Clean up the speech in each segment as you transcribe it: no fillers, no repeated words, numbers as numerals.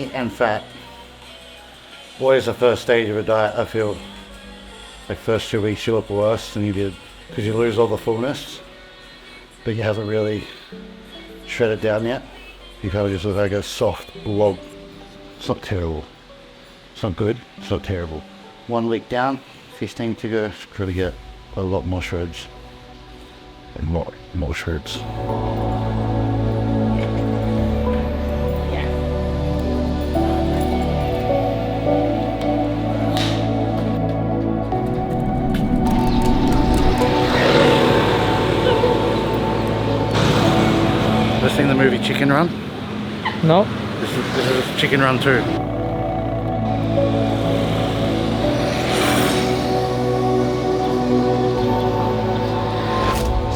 meat and fat. Always the first stage of a diet, I feel. Like first 2 weeks you look worse than you did because you lose all the fullness, but you haven't really shredded down yet. You kind of just look like a soft log. It's not terrible. It's not good. It's not terrible. 1 week down, 15 to go. Try to get a lot more shreds. And more shreds. Ever seen the movie Chicken Run? No. This is Chicken Run 2.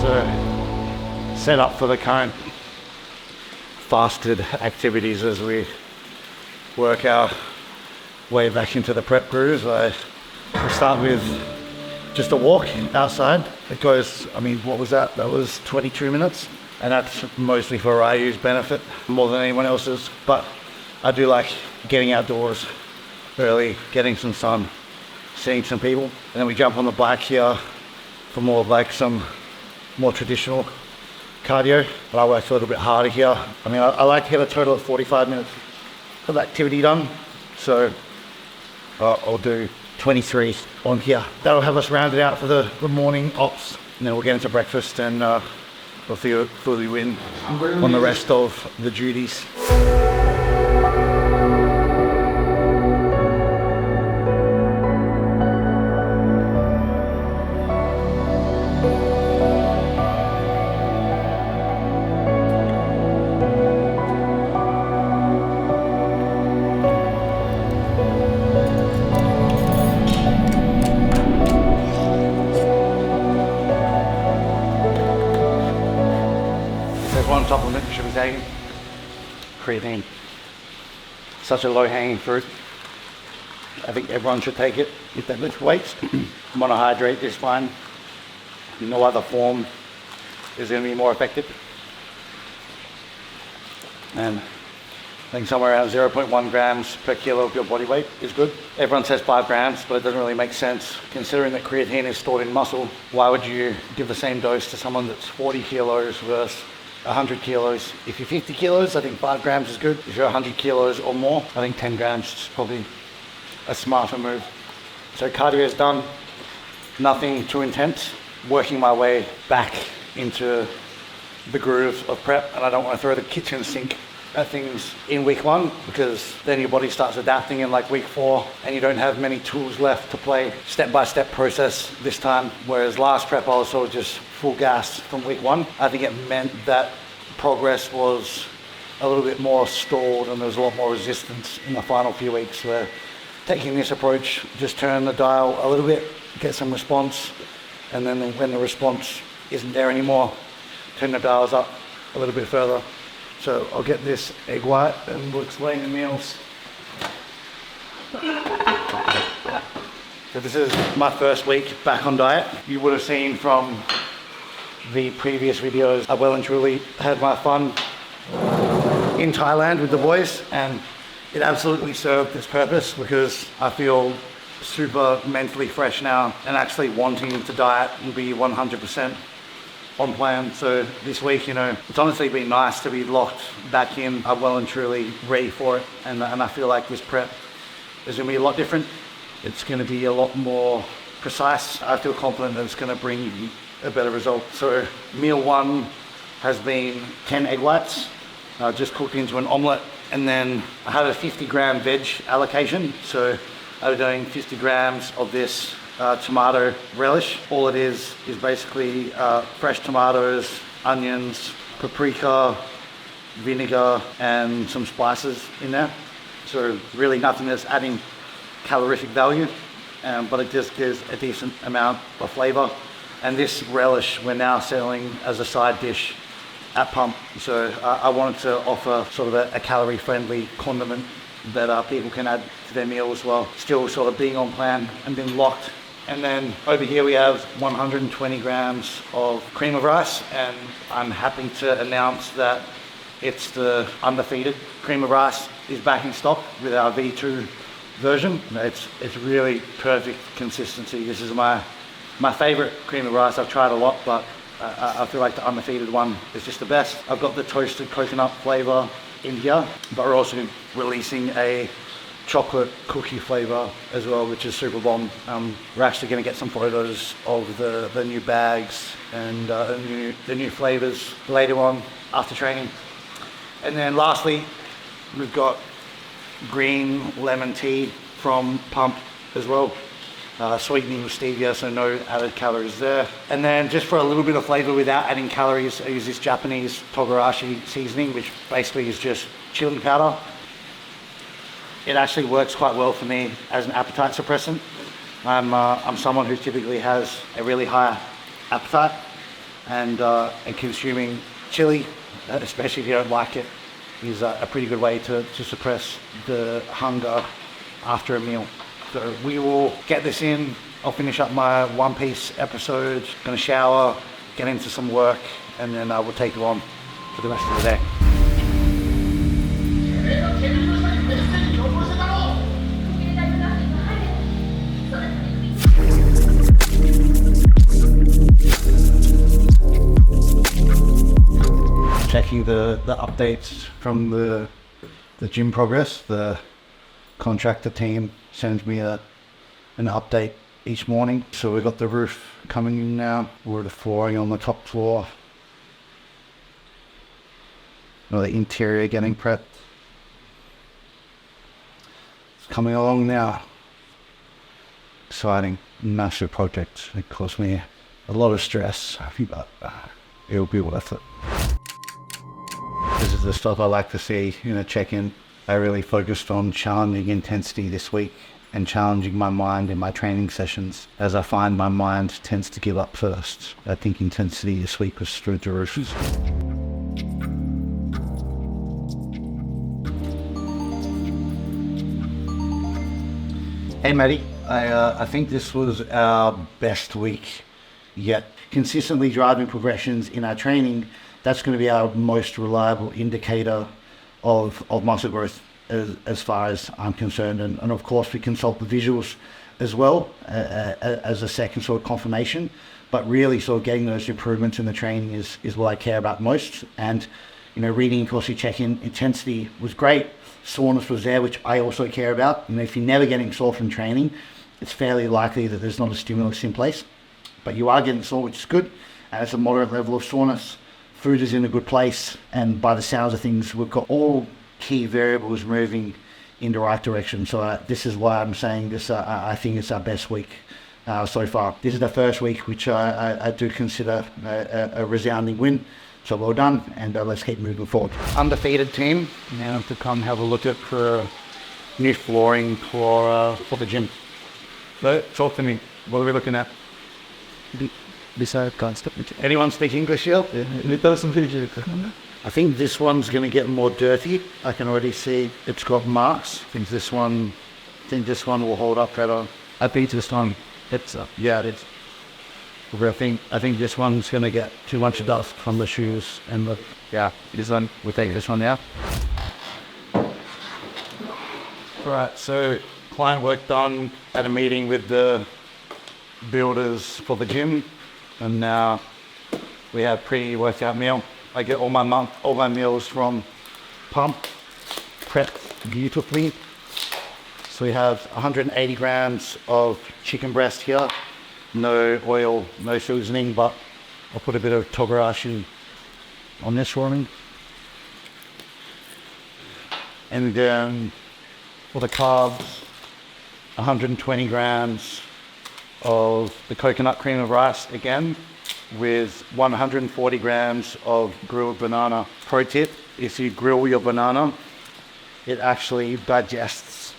So, set up for the current fasted activities as we work our way back into the prep grooves. We start with just a walk outside. It goes, I mean, what was that? That was 22 minutes. And that's mostly for Ryu's benefit more than anyone else's. But I do like getting outdoors early, getting some sun, seeing some people. And then we jump on the bike here for more of like some more traditional cardio. But I work a little bit harder here. I mean, I like to get a total of 45 minutes of activity done. So I'll do 23 on here. That'll have us rounded out for the morning ops. And then we'll get into breakfast and we'll fully win on the rest of the duties. One supplement you should be taking, creatine. Such a low-hanging fruit. I think everyone should take it if they lift weights. Monohydrate is fine. No other form is going to be more effective. And I think somewhere around 0.1 grams per kilo of your body weight is good. Everyone says 5 grams, but it doesn't really make sense. Considering that creatine is stored in muscle, why would you give the same dose to someone that's 40 kilos versus 100 kilos. If you're 50 kilos, I think 5 grams is good. If you're 100 kilos or more, I think 10 grams is probably a smarter move. So cardio is done, nothing too intense. Working my way back into the groove of prep, and I don't want to throw the kitchen sink at things in week 1 because then your body starts adapting in like week 4 and you don't have many tools left to play step-by-step process this time. Whereas last prep I was sort of just full gas from week 1. I think it meant that progress was a little bit more stalled and there was a lot more resistance in the final few weeks. Where taking this approach, just turn the dial a little bit, get some response, and then when the response isn't there anymore, turn the dials up a little bit further. So I'll get this egg white and we'll explain the meals. So this is my first week back on diet. You would have seen from the previous videos, I well and truly had my fun in Thailand with the boys, and it absolutely served its purpose because I feel super mentally fresh now and actually wanting to diet and be 100% on plan. So this week, you know, it's honestly been nice to be locked back in. I'm well and truly ready for it, and I feel like this prep is going to be a lot different. It's going to be a lot more precise. I feel confident that it's going to bring a better result. So meal 1 has been 10 egg whites, just cooked into an omelette, and then I had a 50-gram veg allocation. So I was doing 50 grams of this tomato relish. All it is basically fresh tomatoes, onions, paprika, vinegar, and some spices in there. So really nothing that's adding calorific value, but it just gives a decent amount of flavor. And this relish we're now selling as a side dish at Pump. So I wanted to offer sort of a calorie-friendly condiment that people can add to their meals while still sort of being on plan and being locked. And then over here we have 120 grams of cream of rice, and I'm happy to announce that It's the undefeated cream of rice is back in stock with our V2 version. It's really perfect consistency. This is my favorite cream of rice. I've tried a lot, but I feel like the undefeated one is just the best. I've got the toasted coconut flavor in here, but we're also releasing a chocolate cookie flavor as well, which is super bomb. We're actually going to get some photos of the new bags and the new flavors later on after training. And then lastly, we've got green lemon tea from Pump as well. Sweetening with stevia, so no added calories there. And then just for a little bit of flavor without adding calories, I use this Japanese togarashi seasoning, which basically is just chili powder. It actually works quite well for me as an appetite suppressant. I'm someone who typically has a really high appetite, and consuming chili, especially if you don't like it, is a pretty good way to suppress the hunger after a meal. So we will get this in. I'll finish up my One Piece episode, gonna shower, get into some work, and then I will take you on for the rest of the day. Checking the updates from the gym progress. The contractor team sends me an update each morning. So we've got the roof coming in now. We're the flooring on the top floor. The interior getting prepped. It's coming along now. Exciting, massive project. It cost me a lot of stress, but it'll be worth it. This is the stuff I like to see in a check-in. I really focused on challenging intensity this week and challenging my mind in my training sessions, as I find my mind tends to give up first. I think intensity this week was through the roof. Hey Matty, I think this was our best week yet. Consistently driving progressions in our training, that's going to be our most reliable indicator of muscle growth as far as I'm concerned. And of course we consult the visuals as well as a second sort of confirmation, but really sort of getting those improvements in the training is what I care about most. And reading Corsi check-in intensity was great. Soreness was there, which I also care about. If you're never getting sore from training, it's fairly likely that there's not a stimulus in place, but you are getting sore, which is good. And it's a moderate level of soreness. Food is in a good place, and by the sounds of things, we've got all key variables moving in the right direction. So this is why I'm saying this. I think it's our best week so far. This is the first week, which I do consider a resounding win. So well done, and let's keep moving forward. Undefeated team now to come have a look at for new flooring for the gym. So talk to me. What are we looking at? Anyone speak English here? I think this one's going to get more dirty. I can already see it's got marks. I think this one will hold up better. I think this one, it's yeah, it is. I think this one's going to get too much dust from the shoes and this one, we'll take this one now. Alright, so client work done at a meeting with the builders for the gym, and now we have pre-workout meal. I get all my meals from Pump, prepped beautifully. So we have 180 grams of chicken breast here. No oil, no seasoning, but I'll put a bit of togarashi on this for me. And then for the carbs, 120 grams of the coconut cream of rice again, with 140 grams of grilled banana. Pro tip, if you grill your banana, it actually digests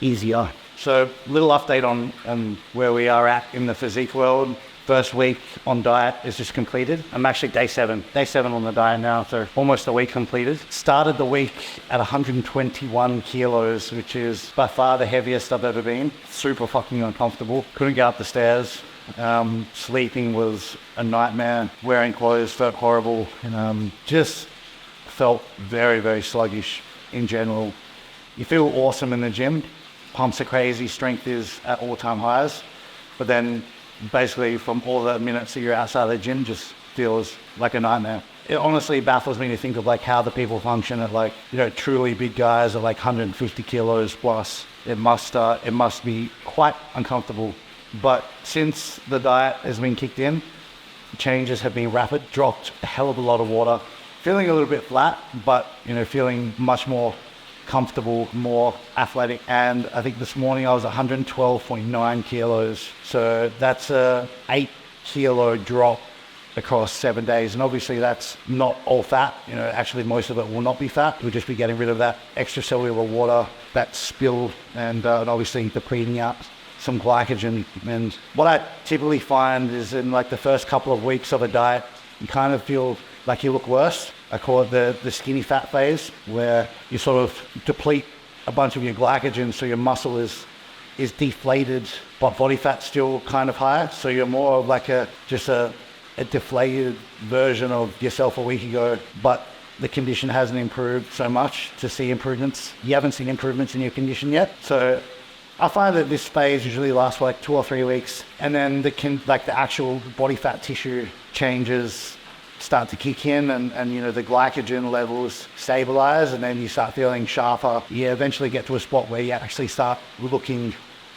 easier. So little update on where we are at in the physique world. First week on diet is just completed. I'm actually day seven on the diet now, so almost a week completed. Started the week at 121 kilos, which is by far the heaviest I've ever been. Super fucking uncomfortable. Couldn't get up the stairs. Sleeping was a nightmare. Wearing clothes felt horrible. And just felt very, very sluggish in general. You feel awesome in the gym. Pumps are crazy, strength is at all-time highs. But then basically from all the minutes that you're outside of the gym just feels like a nightmare. It honestly baffles me to think of like how the people function at like, you know, truly big guys at like 150 kilos plus. It must be quite uncomfortable. But since the diet has been kicked in, changes have been rapid, dropped a hell of a lot of water, feeling a little bit flat, but you know, feeling much more comfortable, more athletic. And I think this morning I was 112.9 kilos. So that's a 8 kilo drop across 7 days. And obviously that's not all fat. You know, actually most of it will not be fat. We'll just be getting rid of that extracellular water, that spill, and obviously depleting out some glycogen. And what I typically find is in like the first couple of weeks of a diet, you kind of feel like you look worse. I call it the skinny fat phase, where you sort of deplete a bunch of your glycogen, so your muscle is deflated, but body fat's still kind of high. So you're more of like just a deflated version of yourself a week ago, but the condition hasn't improved so much to see improvements. You haven't seen improvements in your condition yet. So I find that this phase usually lasts for like 2 or 3 weeks, and then the actual body fat tissue changes start to kick in, and you know, the glycogen levels stabilize, and then you start feeling sharper. You eventually get to a spot where you actually start looking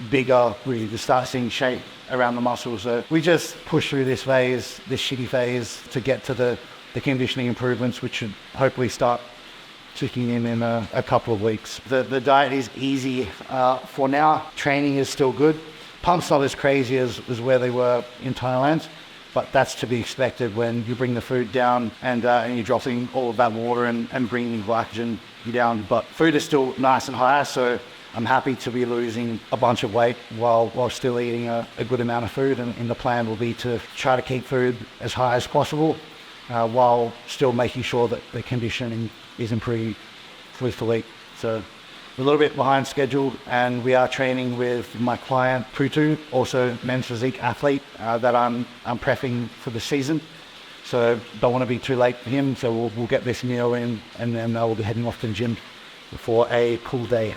bigger, where you start seeing shape around the muscles. So we just push through this phase, this shitty phase, to get to the conditioning improvements, which should hopefully start kicking in a couple of weeks. The diet is easy for now. Training is still good. Pump's not as crazy as where they were in Thailand, but that's to be expected when you bring the food down and you're dropping all of that water and bringing glycogen down. But food is still nice and high, so I'm happy to be losing a bunch of weight while still eating a good amount of food. And the plan will be to try to keep food as high as possible while still making sure that the conditioning is improved fully. So we're a little bit behind schedule, and we are training with my client Putu, also men's physique athlete that I'm prepping for the season. So don't want to be too late for him. So we'll get this meal in, and then we'll be heading off to the gym for a pool day.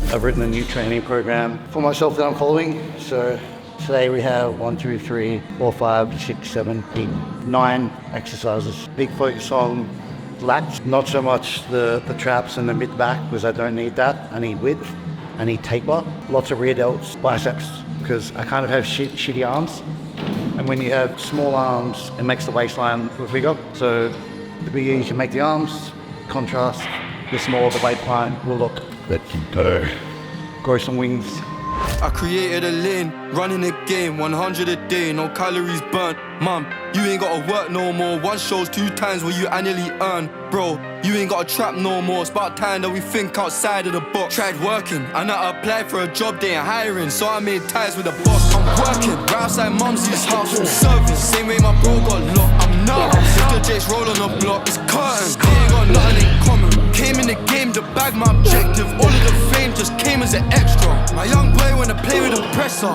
I've written a new training program for myself that I'm following. So today we have 1, 2, 3, 4, 5, 6, 7, 8, 9 exercises. Big focus on lats, not so much the traps and the mid back, because I don't need that. I need width, I need taper, lots of rear delts, biceps, because I kind of have shitty arms. And when you have small arms, it makes the waistline look bigger. So the bigger you can make the arms, contrast, the smaller the waistline will look. Let you go. Grow some wings. I created a lane, running a game, 100 a day, no calories burnt. Mum, you ain't gotta work no more. One show's 2 times what you annually earn. Bro, you ain't gotta trap no more. It's about time that we think outside of the box. Tried working, and I applied for a job they ain't hiring, so I made ties with the boss. I'm working, right outside Mumsy's house, service. Same way my bro got locked, I'm nervous. If the Jake's roll on the block, it's curtains. They ain't got nothing in common. Came in the game to bag my objective. All of the fame just came as an extra. My young boy wanna play with the presser.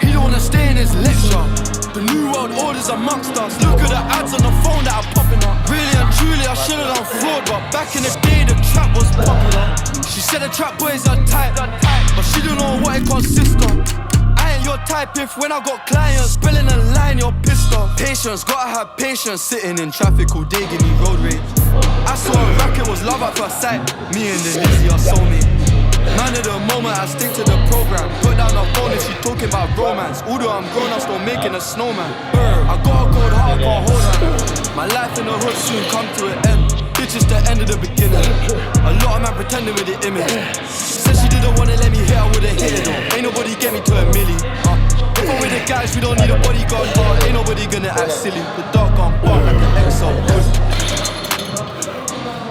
He don't wanna stay in his lecture. The new world order's amongst us. Look at the ads on the phone that are popping up. Really and truly, I should've done fraud, but back in the day, the trap was popular. She said the trap boys are tight, but she don't know what it consists of. I ain't your type if when I got clients spilling a line, you're pissed off. Patience, gotta have patience. Sitting in traffic all day, give me road rage. I saw a racket was love at first sight. Me and the Lizzie are soulmates. Man of the moment, I stick to the program. Put down the phone if she talking about romance. Although I'm grown, I'm still making a snowman. I got a cold heart, I can't hold on. My life in the hood soon come to an end. Bitch, it's the end of the beginning. A lot of man pretending with the image. Said she didn't wanna let me hit, I would've hit it though. Ain't nobody get me to a milli. If I'm with the guys, we don't need a bodyguard. Ain't nobody gonna act silly. The dog gone bark like an exo.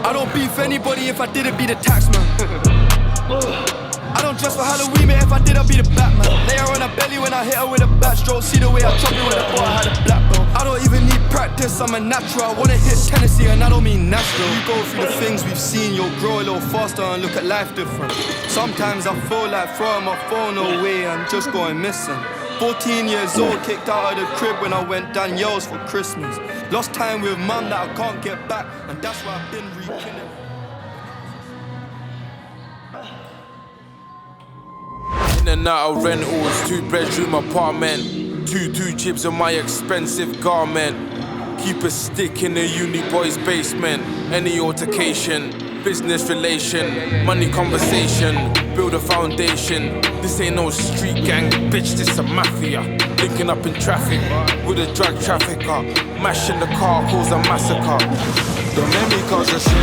I don't beef anybody if I didn't be the taxman. I don't dress for Halloween, mate, if I did, I'd be the Batman. Lay her on her belly when I hit her with a backstroke. See the way I chop it with a ball, I had a black belt. I don't even need practice. this, I'm a natural. I wanna hit Tennessee and I don't mean Nashville. You go through the things we've seen, you'll grow a little faster and look at life different. Sometimes I feel like throwing my phone away and just going missing. 14 years old, kicked out of the crib when I went Danielle's for Christmas. Lost time with mum that I can't get back, and that's why I've been rekindling. In and out of rentals, 2-bedroom apartment. 2 chips on my expensive garment. Keep a stick in the uni boy's basement. Any altercation, business relation, money conversation, build a foundation. This ain't no street gang, bitch, this a mafia. Linking up in traffic with a drug trafficker. Mashing the car, cause a massacre. Don't make me cause a scene.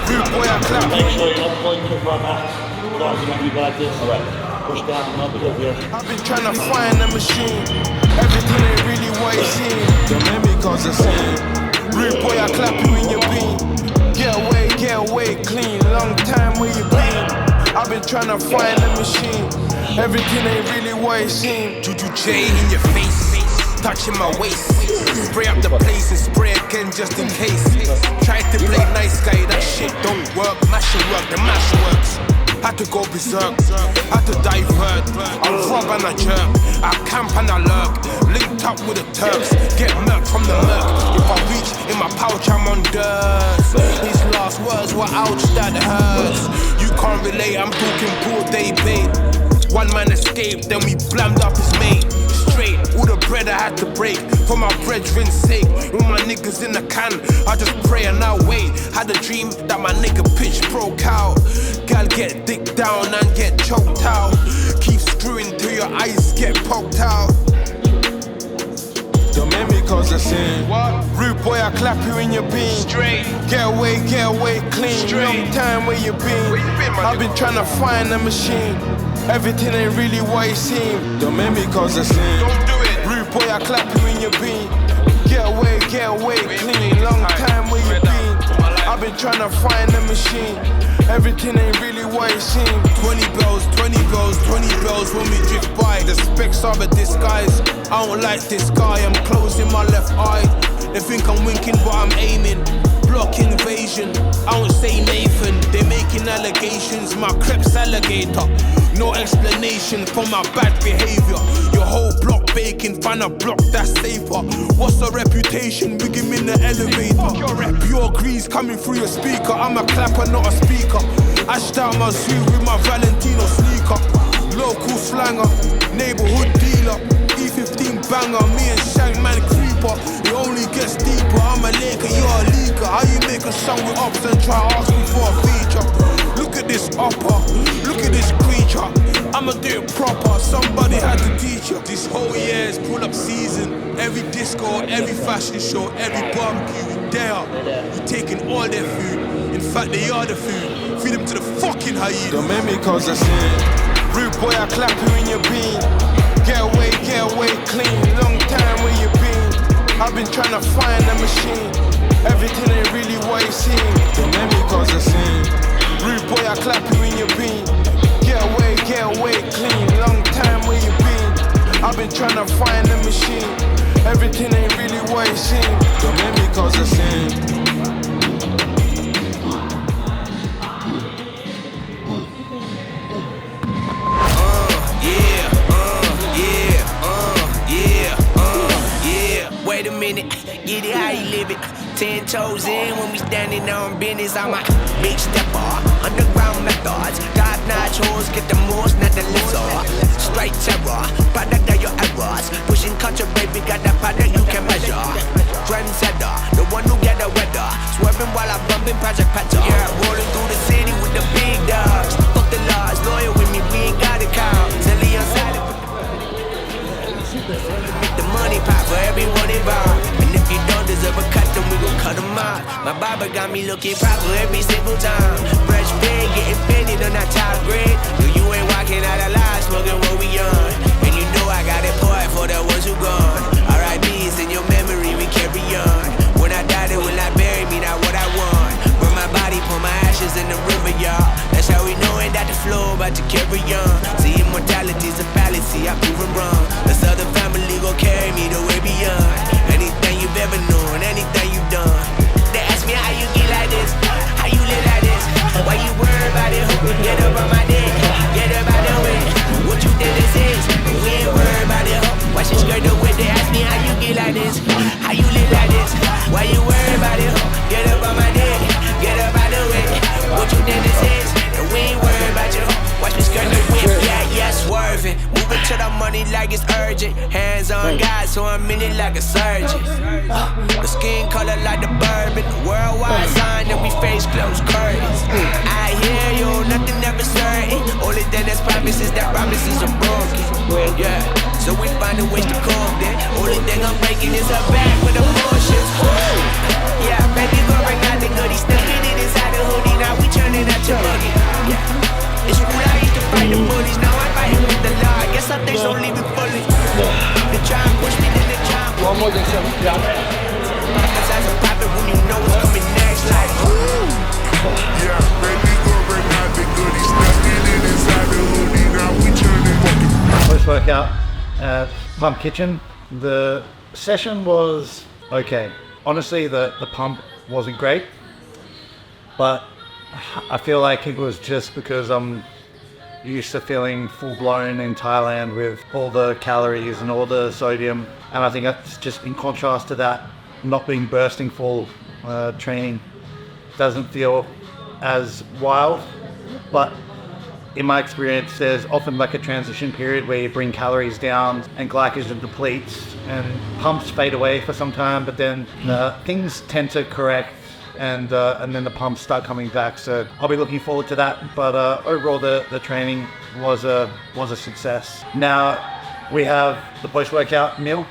Rude boy, I clap. Make sure you're not pointing to front back. Like you want you like this. Alright. Push down and up a bit, yeah. I've been trying to find a machine. Everything ain't really what it seems. Don't make me cause a scene. Rude boy, I clap you in your bean. Get away, clean. Long time where you been. I've been trying to find a machine. Everything ain't really what it seems. Juju J in your face, touching my waist. Spray up the place and spray again just in case. Tried to play nice guy, that shit don't work. Mash it work, the mash works. Had to go berserk, had to divert. I rob and I jerk, I camp and I lurk. Linked up with the Turks, get murked from the murk. If I reach in my pouch, I'm on dirt. His last words were ouch, that hurts. You can't relate, I'm talking poor day bait. One man escaped, then we blammed up his mate. Straight, all the bread I had to break for my brethren's sake. With my niggas in the can, I just pray and I wait. Had a dream that my nigga pitch broke out. Gal get dick down and get choked out. Keep screwing till your eyes get poked out. Don't make me cause a scene. Rude boy, I clap you in your bean. Straight. Get away, clean. Straight. Long time where you been. I've been trying to find a machine. Everything ain't really what it seems. Don't make me cause a scene. Don't do it. Rude boy, I clap you in your bean. Get away, clean. Long time where you been. I've been trying to find a machine. Everything ain't really what it seems. 20 bells, 20 bells, 20 bells when we drift by. The specs are a disguise. I don't like this guy, I'm closing my left eye. They think I'm winking but I'm aiming. Block invasion, I don't say Nathan. They making allegations, my crep's alligator. No explanation for my bad behavior. Your whole block baking, find a block that's safer. What's the reputation? We give in the elevator. Pure grease coming through your speaker. I'm a clapper, not a speaker. Ashed out my suit with my Valentino sneaker. Local slanger, neighborhood dealer. E15 banger, me and Shankman creeper. It only gets deeper. I'm a Laker, you're a leaker. How you make a song with ups and try ask me for a feature? Look at this upper, look at this creature. I'ma do it proper, somebody had to teach you. This whole year is pull-up season. Every disco, every fashion show, every barbecue, we there. We taking all their food. In fact, they are the food. Feed them to the fucking hyena. Don't make me cause a scene. Rude boy, I clap you in your bean. Get away, clean. Long time where you been. I've been trying to find a machine. Everything ain't really what it seems. Don't make me cause a scene. Rude boy, I clap you in your bean. Get away, clean. Long time where you been. I've been trying to find a machine. Everything ain't really what it seems. Don't make me cause a scene. Wait a minute, get it how you live it. 10 toes in when we standing on business. I'm a big stepper, underground methods. Top-notch hoes, get the most, not the lizard. Straight terror, product of your errors. Pushing culture, baby, got that product you can measure. Trendsetter, the one who get the weather. Swerving while I'm bumping Project Petter. Yeah, rolling through the city with the big dogs. Fuck the laws, loyal with me, we ain't got it count. Silly on side. Make the money pop for everyone involved. And if you don't deserve a cut, then we gon' cut them off. My barber got me looking proper every single time. Fresh pig, getting fitted on that top grade. You ain't walking out alive, smoking what we on. And you know I got it poured for the ones who gone. R.I.P.'s in your memory, we carry on. When I die, they will not bury me, not what I want. Burn my body, pour my ashes in the river, y'all. That's how we knowin' that the flow about to carry on. See, immortality's a fallacy, I prove 'em wrong. This other family gon' carry me the way beyond anything you've ever known. Why you worry about it? Get up on my dick, get up out the way. What you think this is? And we ain't worried about you. Watch me skirt the whip, yeah, swerving. Moving to the money like it's urgent. Hands on God, so I'm in it like a surgeon. The skin color like the bourbon. Worldwide sign that we face closed curtains. I hear you, nothing ever certain. Only thing that's promises that promises are broken. Yeah, so we finding ways to cope then. Only thing I'm breaking is a bag with emotions. Yeah, baby, go bring out the goodies. Stuffing it inside the hoodie, now we turning out your buggy. Yeah, it's cool, I used to fight the bullies. Now I'm fighting with the law. I guess some things don't leave me fully. They try and push me, then they try and One more than 7. Yeah. cause as a prophet when you know what's coming next. Like, Yeah, baby, go bring out the goodies. Stuffing it inside the hoodie, now we turning fucking. Post-workout at Pump Kitchen. The session was okay. Honestly, the pump wasn't great, but I feel like it was just because I'm used to feeling full-blown in Thailand with all the calories and all the sodium, and I think that's just in contrast to that, not being bursting full training doesn't feel as wild. But in my experience, there's often like a transition period where you bring calories down and glycogen depletes and pumps fade away for some time, but then things tend to correct and then the pumps start coming back. So I'll be looking forward to that. But overall, the training was a success. Now we have the post-workout meal,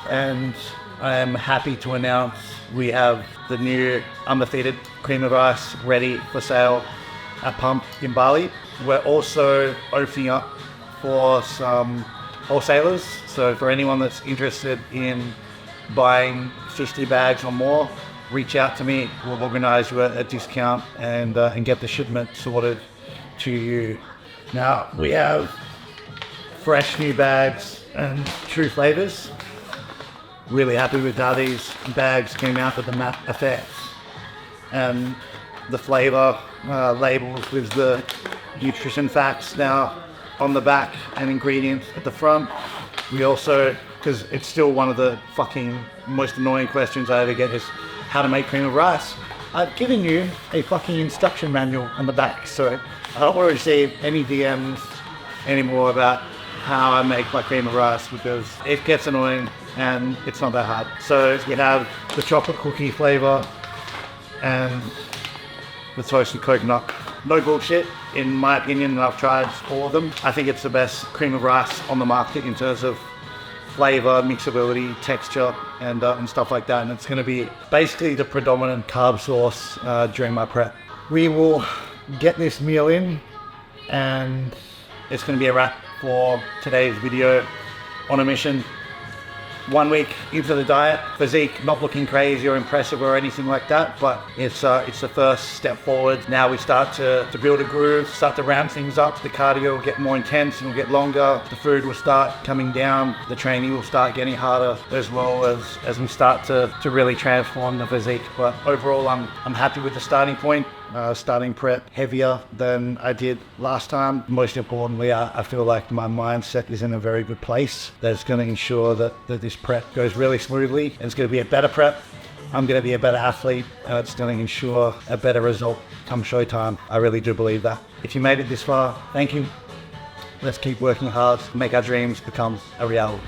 and I am happy to announce we have the new undefeated cream of rice ready for sale at Pump in Bali. We're also opening up for some wholesalers. So for anyone that's interested in buying 50 bags or more, reach out to me. We'll organize you a discount and get the shipment sorted to you. Now we have fresh new bags and true flavors. Really happy with how these bags came out with the matte effects and the flavor labels with the nutrition facts now on the back and ingredients at the front. We also, because it's still one of the fucking most annoying questions I ever get, is how to make cream of rice. I've given you a fucking instruction manual on the back, so I don't want to receive any DMs anymore about how I make my cream of rice, because it gets annoying and it's not that hard. So we have the chocolate cookie flavor and the toasted coconut. No bullshit, in my opinion, and I've tried all of them. I think it's the best cream of rice on the market in terms of flavor, mixability, texture, and stuff like that. And it's going to be basically the predominant carb source during my prep. We will get this meal in, and it's going to be a wrap for today's video. On a mission, 1 week into the diet, physique not looking crazy or impressive or anything like that, but it's the first step forward. Now we start to build a groove, start to ramp things up. The cardio will get more intense and will get longer. The food will start coming down. The training will start getting harder, as well as we start to really transform the physique. But overall, I'm happy with the starting point. Starting prep heavier than I did last time. Most importantly, I feel like my mindset is in a very good place. That's going to ensure that this prep goes really smoothly, and it's going to be a better prep. I'm going to be a better athlete, and it's going to ensure a better result come showtime. I really do believe that. If you made it this far, thank you. Let's keep working hard to make our dreams become a reality.